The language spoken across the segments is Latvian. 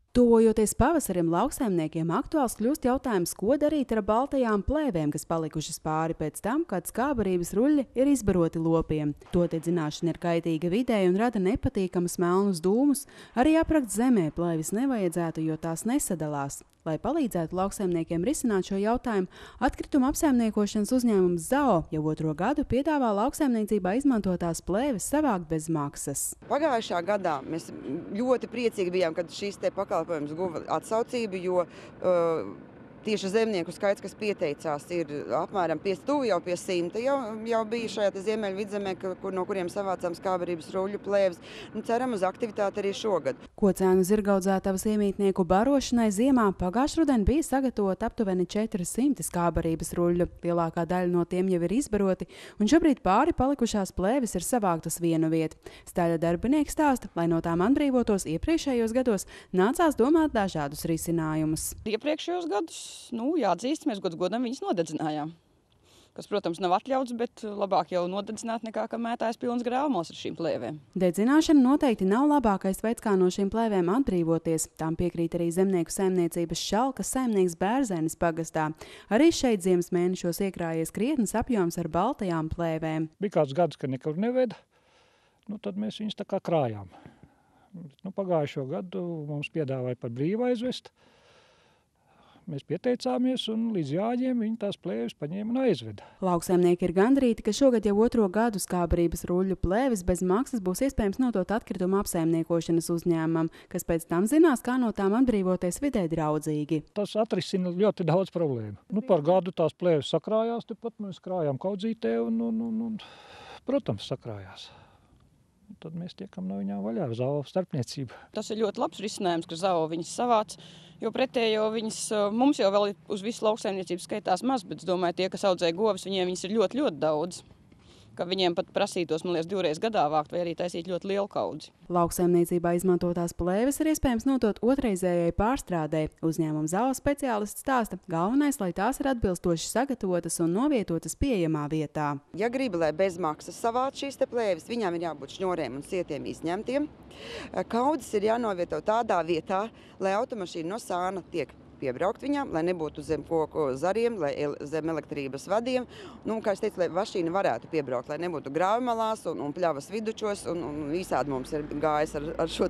Tuvojoties pavasarim, lauksaimniekiem aktuāls kļūst jautājums, ko darīt ar baltajām plēvēm, kas palikušas pāri pēc tam, kad skābarības ruļļi ir izbaroti lopiem. To dedzināšana ir kaitīga videi un rada nepatīkamus melnus dūmus. Arī aprakt zemē plēvis nevajadzētu, jo tās nesadalās. Lai palīdzētu lauksaimniekiem risināt šo jautājumu, atkrituma apsaimniekošanas uzņēmums ZAO jau otro gadu piedāvā lauksaimniecībā izmantotās plēves savākt bez maksas. Pagājušā gadā mēs ļoti priecīgi bijām, kad šīs pakalpojums guva atsaucību, jo tieši zemnieku skaits, kas pieteicās, ir apmēram tuvu jau pie 100. Jau bija šajā Ziemeļvidzemē, no kuriem savācām skābarības ruļļu plēves. Ceram uz aktivitāti arī šogad. Kocēnu zirgaudzētavas iemītnieku barošanai ziemā pagājušā rudenī bija sagatavot aptuveni 400 skābarības ruļļu. Lielākā daļa no tiem jau ir izbaroti, un šobrīd pāri palikušās plēves ir savāktas vienu vietu. Staļa darbinieki stāsta, lai no tām atbrīvotos iepriekšējos gados, nācās domāt dažādus risinājumus. Iepriekšējos gadus, jāatzīst, mēs godam viņus nodedzinājām. Kas, protams, nav atļauts, bet labāk jau nodedzināt nekā, ka mētājas pilns grāvumos ar šīm plēvēm. Dedzināšana noteikti nav labākais veids, kā no šīm plēvēm atbrīvoties. Tām piekrīt arī zemnieku saimniecības Šalkas saimnieks Bērzenes pagastā. Arī šeit ziemas mēnešos iekrājies krietnes apjoms ar baltajām plēvēm. Bija kāds gads, ka nekur neveda, tad mēs viņus tā kā krājām. Pagājušo gadu mums piedāvāja par brīvu aizvest. Mēs pieteicāmies un līdz jāņem viņi tās plēves paņēma un aizveda. Lauksaimnieki ir gandrīti, ka šogad jau otro gadu skābarības ruļļu plēves bez maksas būs iespējams nodot atkrituma apsaimniekošanas uzņēmumam, kas pēc tam zinās, kā no tām atbrīvoties vidē draudzīgi. Tas atrisina ļoti daudz problēmu. Par gadu tās plēves sakrājās, tepat mēs krājām kaudzītē un protams, sakrājās. Tad mēs tiekam no viņām vaļā uz ZAO starpniecību. Tas ir ļoti labs risinājums, ka ZAO viņas savāc, jo pretējo viņas mums jau vēl uz visu lauksaimniecību skaitās maz, bet es domāju, tie, kas audzē govis, viņiem viņas ir ļoti, ļoti daudz. Ka viņiem pat prasītos, man liekas, 2 reizes gadā vākt vai arī taisīt ļoti lielu kaudzi. Lauksaimniecībā izmantotās plēves ir iespējams notot otrreizējai pārstrādē. Uzņēmuma ZAO speciālists stāsta, galvenais, lai tās ir atbilstoši sagatavotas un novietotas pieejamā vietā. Ja grib, lai bez maksas savāc šīs plēves, viņām ir jābūt šņuriem un sietiem izņemtiem. Kaudzes ir jānovieto tādā vietā, lai automašīna no sāna tiek piebraukt viņām, lai nebūtu zem koku zariem, lai zem elektrības vadiem. Kā es teicu, lai mašīna varētu piebraukt, lai nebūtu grāvmalās un pļavas vidučos, un visādi mums ir gājis ar šo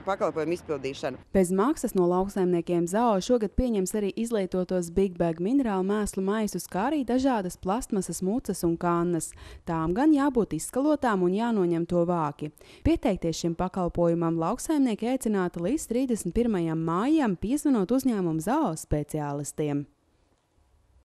pakalpojumu izpildīšanu. Bez maksas no lauksaimniekiem ZAO šogad pieņems arī izlietotos Big Bag minerālu mēslu maisus, kā arī dažādas plastmasas mucas un kannas. Tām gan jābūt izskalotām un jānoņem to vāki. Pieteikties šim pakalpojumam lauksaimnieki aicināti līdz 31. maijam, piezvanot uzņēmumu ZAO speciālistiem.